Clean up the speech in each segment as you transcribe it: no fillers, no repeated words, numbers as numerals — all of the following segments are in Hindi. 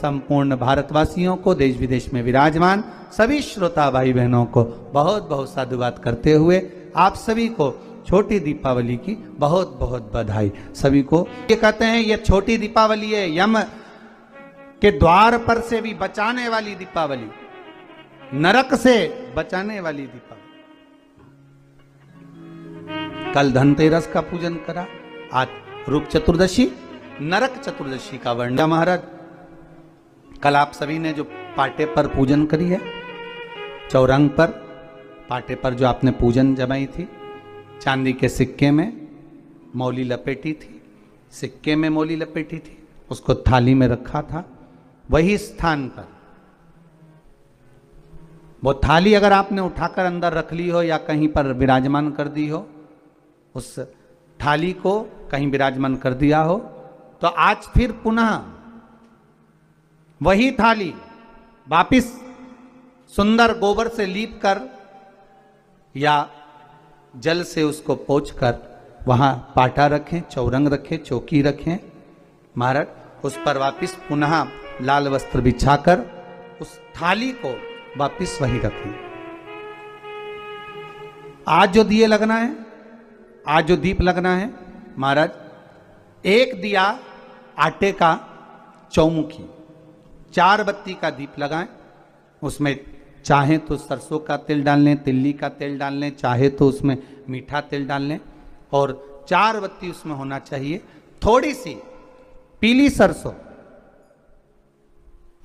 संपूर्ण भारतवासियों को, देश विदेश में विराजमान सभी श्रोता भाई बहनों को बहुत बहुत साधुवाद करते हुए आप सभी को छोटी दीपावली की बहुत बहुत बधाई। सभी को ये कहते हैं ये छोटी दीपावली है, यम के द्वार पर से भी बचाने वाली दीपावली, नरक से बचाने वाली दीपावली। कल धनतेरस का पूजन करा, आज रूप चतुर्दशी, नरक चतुर्दशी का वर्णन। महाराज कल आप सभी ने जो पाटे पर पूजन करी है, चौरंग पर पाटे पर जो आपने पूजन जमाई थी, चांदी के सिक्के में मौली लपेटी थी, सिक्के में मौली लपेटी थी, उसको थाली में रखा था, वही स्थान पर वो थाली अगर आपने उठाकर अंदर रख ली हो या कहीं पर विराजमान कर दी हो, उस थाली को कहीं विराजमान कर दिया हो, तो आज फिर पुनः वही थाली वापिस सुंदर गोबर से लीप कर या जल से उसको पोंछकर वहां पाटा रखें, चौरंग रखें, चौकी रखें। महाराज उस पर वापिस पुनः लाल वस्त्र बिछाकर उस थाली को वापिस वही रखें। आज जो दिए लगना है, आज जो दीप लगना है, महाराज एक दिया आटे का चौमुखी, 4 बत्ती का दीप लगाएं। उसमें चाहे तो सरसों का तेल डाल लें, तिल्ली का तेल डाल लें, चाहे तो उसमें मीठा तेल डाल लें, और 4 बत्ती उसमें होना चाहिए। थोड़ी सी पीली सरसों,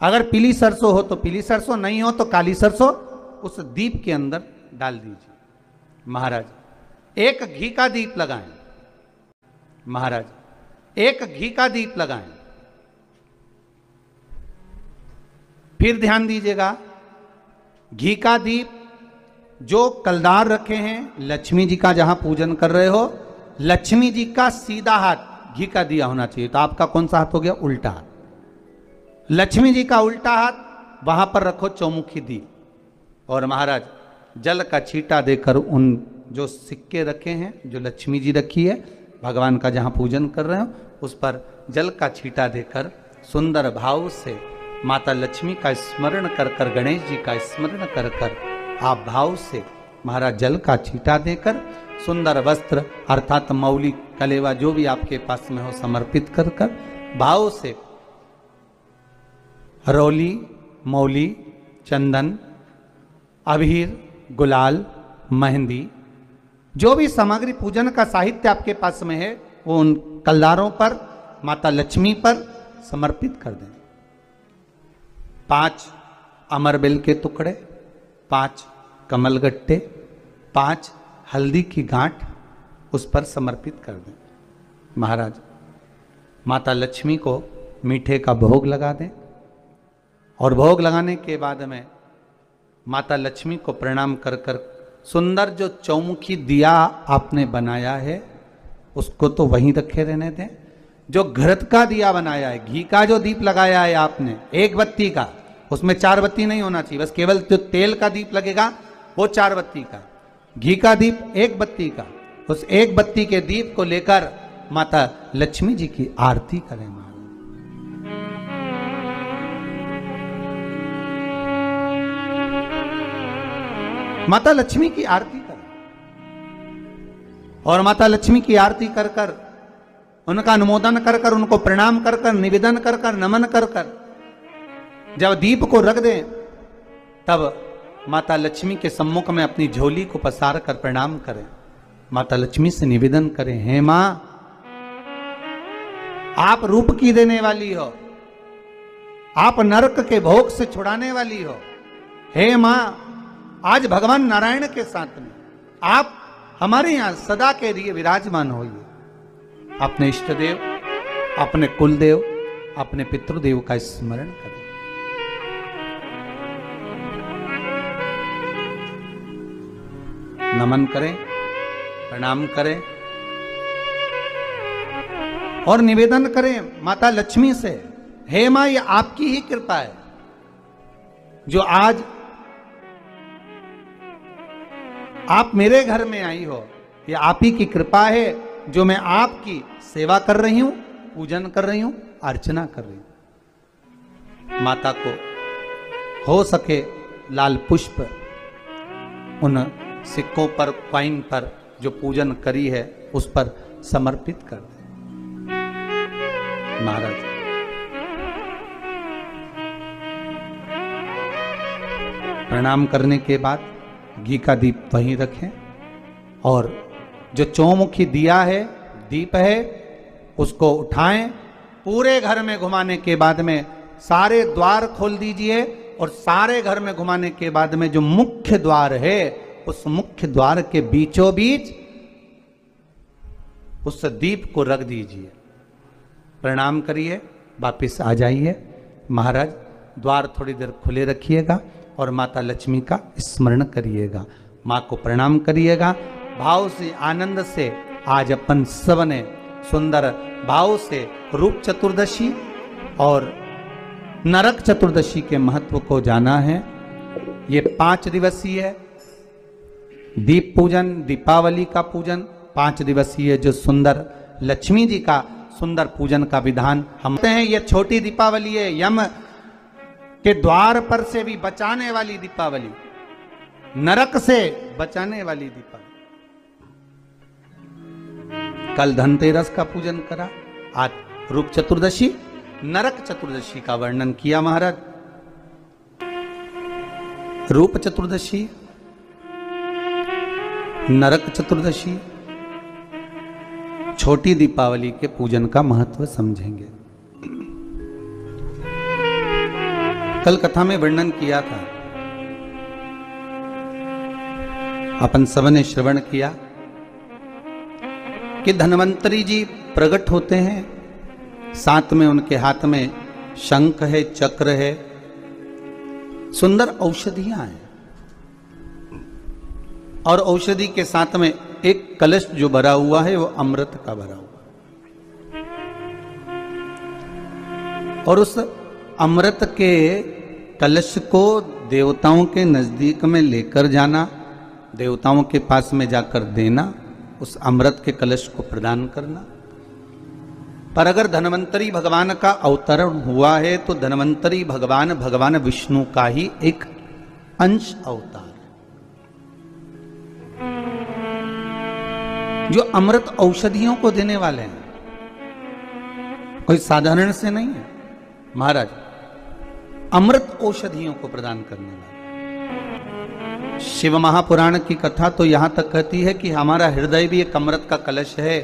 अगर पीली सरसों हो तो पीली सरसों, नहीं हो तो काली सरसों उस दीप के अंदर डाल दीजिए। महाराज एक घी का दीप लगाएं, महाराज एक घी का दीप लगाएं। फिर ध्यान दीजिएगा, घी का दीप जो कलदार रखे हैं, लक्ष्मी जी का जहां पूजन कर रहे हो, लक्ष्मी जी का सीधा हाथ घी का दिया होना चाहिए। तो आपका कौन सा हाथ हो गया? उल्टा हाथ। लक्ष्मी जी का उल्टा हाथ वहां पर रखो चौमुखी दीप, और महाराज जल का छींटा देकर उन जो सिक्के रखे हैं, जो लक्ष्मी जी रखी है, भगवान का जहां पूजन कर रहे हो, उस पर जल का छींटा देकर सुंदर भाव से माता लक्ष्मी का स्मरण कर कर, गणेश जी का स्मरण कर कर आप भाव से महाराज जल का छींटा देकर सुंदर वस्त्र अर्थात मौली, कलेवा जो भी आपके पास में हो समर्पित कर कर भाव से रौली, मौली, चंदन, अबीर, गुलाल, मेहंदी, जो भी सामग्री पूजन का साहित्य आपके पास में है, वो उन कलदारों पर, माता लक्ष्मी पर समर्पित कर दें। 5 अमरबेल के टुकड़े, 5 कमलगट्टे, 5 हल्दी की गांठ उस पर समर्पित कर दें। महाराज माता लक्ष्मी को मीठे का भोग लगा दें, और भोग लगाने के बाद में माता लक्ष्मी को प्रणाम कर कर सुंदर जो चौमुखी दिया आपने बनाया है उसको तो वहीं रखे रहने दें। जो घृत का दिया बनाया है, घी का जो दीप लगाया है आपने 1 बत्ती का, उसमें 4 बत्ती नहीं होना चाहिए, बस केवल जो तेल का दीप लगेगा वो 4 बत्ती का, घी का दीप 1 बत्ती का, उस 1 बत्ती के दीप को लेकर माता लक्ष्मी जी की आरती करें। माता लक्ष्मी की आरती करें, और माता लक्ष्मी की आरती कर कर, उनका अनुमोदन कर कर, उनको प्रणाम कर कर, निवेदन कर कर, नमन कर कर जब दीप को रख दें, तब माता लक्ष्मी के सम्मुख में अपनी झोली को पसार कर प्रणाम करें। माता लक्ष्मी से निवेदन करें, हे मां, आप रूप की देने वाली हो, आप नरक के भोग से छुड़ाने वाली हो। हे मां, आज भगवान नारायण के साथ में आप हमारे यहां सदा के लिए विराजमान होइए। अपने इष्ट देव, अपने कुल देव, अपने पितृदेव का स्मरण करें। नमन करें, प्रणाम करें और निवेदन करें माता लक्ष्मी से, हे मां, ये आपकी ही कृपा है जो आज आप मेरे घर में आई हो। ये आप ही की कृपा है जो मैं आपकी सेवा कर रही हूं, पूजन कर रही हूं, अर्चना कर रही हूं। माता को हो सके लाल पुष्प उन सिक्कों पर, कॉइन पर जो पूजन करी है उस पर समर्पित कर दे। महाराज प्रणाम करने के बाद घी का दीप वहीं रखें और जो चौमुखी दिया है, दीप है, उसको उठाएं। पूरे घर में घुमाने के बाद में सारे द्वार खोल दीजिए और सारे घर में घुमाने के बाद में जो मुख्य द्वार है उस मुख्य द्वार के बीचों बीच उस दीप को रख दीजिए। प्रणाम करिए, वापिस आ जाइए। महाराज द्वार थोड़ी देर खुले रखिएगा और माता लक्ष्मी का स्मरण करिएगा, माँ को प्रणाम करिएगा। भाव से, आनंद से आज अपन सबने सुंदर भाव से रूप चतुर्दशी और नरक चतुर्दशी के महत्व को जाना है। ये 5 दिवसीय है दीप पूजन, दीपावली का पूजन 5 दिवसीय जो सुंदर लक्ष्मी जी का सुंदर पूजन का विधान हम कहते हैं। ये छोटी दीपावली है, यम के द्वार पर से भी बचाने वाली दीपावली, नरक से बचाने वाली दीपावली। कल धनतेरस का पूजन करा, आज रूप चतुर्दशी, नरक चतुर्दशी का वर्णन किया महाराज। रूप चतुर्दशी, नरक चतुर्दशी, छोटी दीपावली के पूजन का महत्व समझेंगे। कल कथा में वर्णन किया था, अपन सबने श्रवण किया कि धन्वंतरी जी प्रकट होते हैं, साथ में उनके हाथ में शंख है, चक्र है, सुंदर औषधियां हैं और औषधि के साथ में एक कलश जो भरा हुआ है वो अमृत का भरा हुआ है और उस अमृत के कलश को देवताओं के नजदीक में लेकर जाना, देवताओं के पास में जाकर देना, उस अमृत के कलश को प्रदान करना। पर अगर धन्वंतरी भगवान का अवतरण हुआ है तो धन्वंतरी भगवान विष्णु का ही एक अंश अवतार, जो अमृत औषधियों को देने वाले हैं, कोई साधारण से नहीं है महाराज, अमृत औषधियों को प्रदान करने वाले। शिव महापुराण की कथा तो यहां तक कहती है कि हमारा हृदय भी एक अमृत का कलश है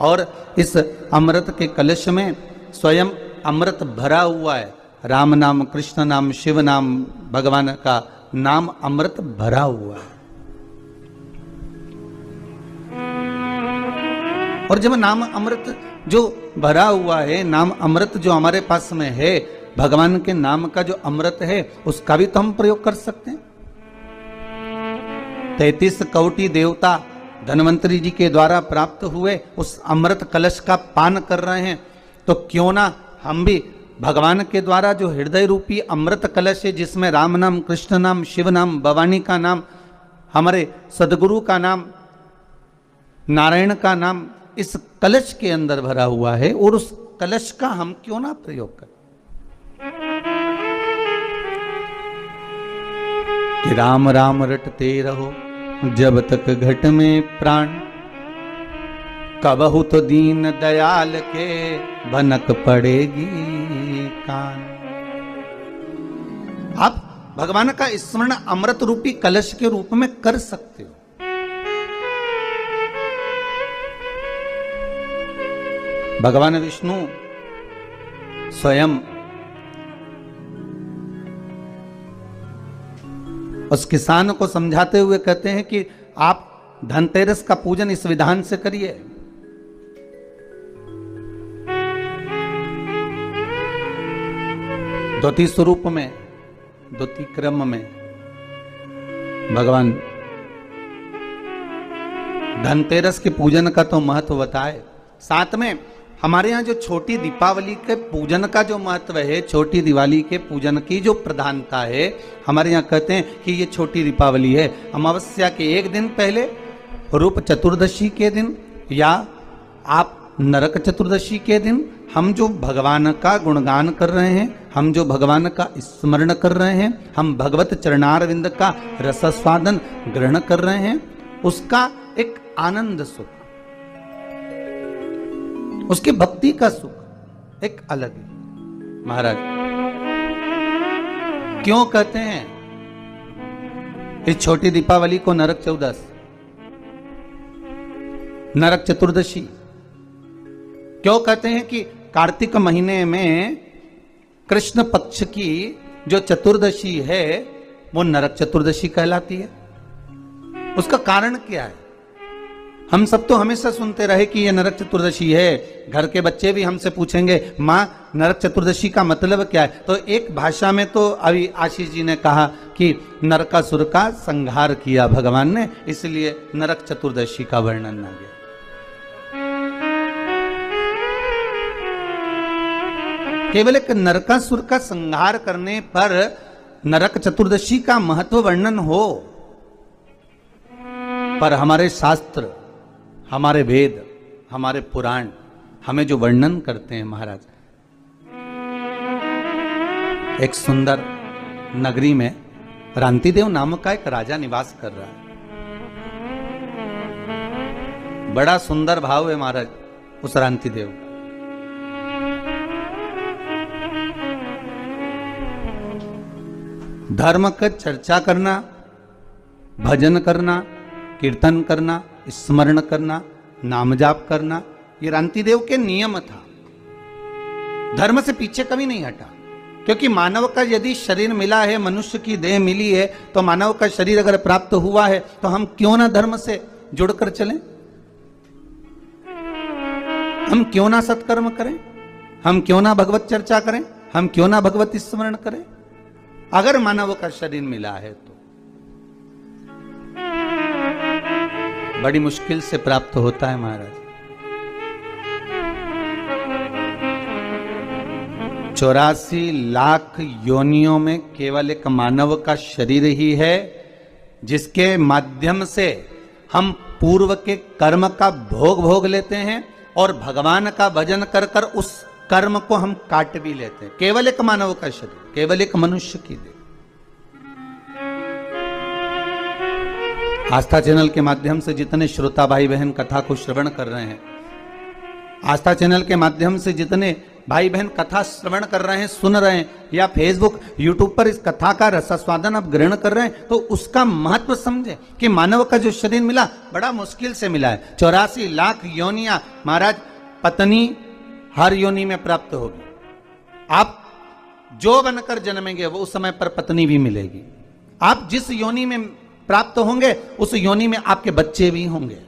और इस अमृत के कलश में स्वयं अमृत भरा हुआ है। राम नाम, कृष्ण नाम, शिव नाम, भगवान का नाम अमृत भरा हुआ है। और जब नाम अमृत जो भरा हुआ है, नाम अमृत जो हमारे पास में है, भगवान के नाम का जो अमृत है उसका भी तो हम प्रयोग कर सकते हैं। 33 कोटि देवता धन्वंतरी जी के द्वारा प्राप्त हुए उस अमृत कलश का पान कर रहे हैं, तो क्यों ना हम भी भगवान के द्वारा जो हृदय रूपी अमृत कलश है, जिसमें राम नाम, कृष्ण नाम, शिव नाम, भवानी का नाम, हमारे सदगुरु का नाम, नारायण का नाम इस कलश के अंदर भरा हुआ है, और उस कलश का हम क्यों ना प्रयोग करें कि राम राम रटते रहो जब तक घट में प्राण, कबहु तो दीन दयाल के भनक पड़ेगी कान। आप भगवान का स्मरण अमृत रूपी कलश के रूप में कर सकते हो। भगवान विष्णु स्वयं उस किसान को समझाते हुए कहते हैं कि आप धनतेरस का पूजन इस विधान से करिए। द्वितीय स्वरूप में, द्वितीय क्रम में भगवान धनतेरस के पूजन का तो महत्व बताए, साथ में हमारे यहाँ जो छोटी दीपावली के पूजन का जो महत्व है, छोटी दिवाली के पूजन की जो प्रधानता है, हमारे यहाँ कहते हैं कि ये छोटी दीपावली है। अमावस्या के एक दिन पहले, रूप चतुर्दशी के दिन, या आप नरक चतुर्दशी के दिन हम जो भगवान का गुणगान कर रहे हैं, हम जो भगवान का स्मरण कर रहे हैं, हम भगवत चरणारविंद का रसस्वादन ग्रहण कर रहे हैं, उसका एक आनंद सुख, उसकी भक्ति का सुख एक अलग है। महाराज क्यों कहते हैं इस छोटी दीपावली को नरक चौदस, नरक चतुर्दशी? क्यों कहते हैं कि कार्तिक महीने में कृष्ण पक्ष की जो चतुर्दशी है वो नरक चतुर्दशी कहलाती है? उसका कारण क्या है? हम सब तो हमेशा सुनते रहे कि ये नरक चतुर्दशी है, घर के बच्चे भी हमसे पूछेंगे माँ नरक चतुर्दशी का मतलब क्या है? तो एक भाषा में तो अभी आशीष जी ने कहा कि नरकासुर का संहार किया भगवान ने, इसलिए नरक चतुर्दशी का वर्णन आ गया। केवल एक नरकासुर का संहार करने पर नरक चतुर्दशी का महत्व वर्णन हो, पर हमारे शास्त्र, हमारे वेद, हमारे पुराण हमें जो वर्णन करते हैं महाराज, एक सुंदर नगरी में रांतिदेव नामक का एक राजा निवास कर रहा है। बड़ा सुंदर भाव है महाराज उस रांतिदेव का। धर्म का चर्चा करना, भजन करना, कीर्तन करना, स्मरण करना, नाम जाप करना, ये रांतिदेव के नियम था। धर्म से पीछे कभी नहीं हटा, क्योंकि मानव का यदि शरीर मिला है, मनुष्य की देह मिली है, तो मानव का शरीर अगर प्राप्त हुआ है तो हम क्यों ना धर्म से जुड़कर चलें? हम क्यों ना सत्कर्म करें? हम क्यों ना भगवत चर्चा करें? हम क्यों ना भगवत स्मरण करें? अगर मानव का शरीर मिला है तो बड़ी मुश्किल से प्राप्त होता है महाराज। 84 लाख योनियों में केवल एक मानव का शरीर ही है जिसके माध्यम से हम पूर्व के कर्म का भोग लेते हैं और भगवान का भजन कर कर उस कर्म को हम काट भी लेते हैं। केवल एक मानव का शरीर, केवल एक मनुष्य की देह। आस्था चैनल के माध्यम से जितने श्रोता भाई बहन कथा को श्रवण कर रहे हैं, आस्था चैनल के माध्यम से जितने भाई बहन कथा श्रवण कर रहे हैं, सुन रहे हैं, या फेसबुक यूट्यूब पर इस कथा का रसास्वादन आप ग्रहण कर रहे हैं, तो उसका महत्व समझे कि मानव का जो शरीर मिला बड़ा मुश्किल से मिला है। 84 लाख योनियां महाराज, पत्नी हर योनि में प्राप्त होगी। आप जो बनकर जन्मेंगे वो उस समय पर पत्नी भी मिलेगी। आप जिस योनि में प्राप्त होंगे उस योनि में आपके बच्चे भी होंगे।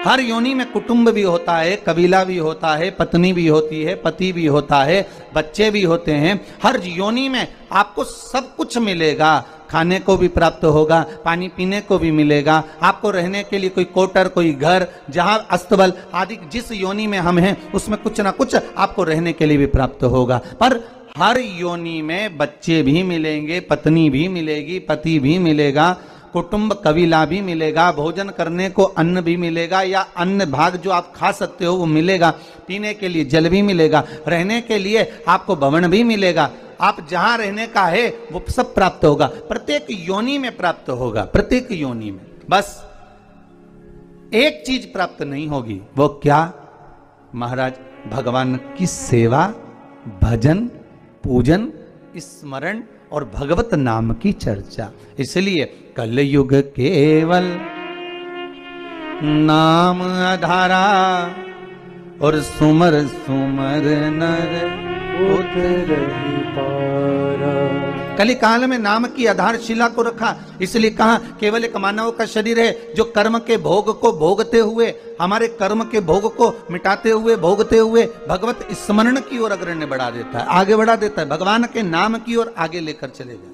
हर योनि में कुटुंब भी होता है, कबीला भी होता है, पत्नी भी होती है, पति भी होता है, बच्चे भी होते हैं। हर योनि में आपको सब कुछ मिलेगा। खाने को भी प्राप्त होगा, पानी पीने को भी मिलेगा, आपको रहने के लिए कोई क्वार्टर, कोई घर, जहां अस्तबल आदि जिस योनि में हम हैं उसमें कुछ ना कुछ आपको रहने के लिए भी प्राप्त होगा। पर हर योनि में बच्चे भी मिलेंगे, पत्नी भी मिलेगी, पति भी मिलेगा, कुटुंब कबीला भी मिलेगा, भोजन करने को अन्न भी मिलेगा, या अन्न भाग जो आप खा सकते हो वो मिलेगा, पीने के लिए जल भी मिलेगा, रहने के लिए आपको भवन भी मिलेगा। आप जहां रहने का है वो सब प्राप्त होगा, प्रत्येक योनि में प्राप्त होगा, प्रत्येक योनि में। बस एक चीज प्राप्त नहीं होगी, वो क्या महाराज? भगवान की सेवा, भजन, पूजन, स्मरण और भगवत नाम की चर्चा। इसलिए कलयुग केवल नाम आधारा और सुमर सुमर नर उतरहि पारा। कली काल में नाम की आधारशिला को रखा, इसलिए कहा केवल एक मानव का शरीर है जो कर्म के भोग को भोगते हुए, हमारे कर्म के भोग को मिटाते हुए, भोगते हुए भगवत स्मरण की ओर अग्रण्य बढ़ा देता है, आगे बढ़ा देता है, भगवान के नाम की ओर आगे लेकर चले जाए।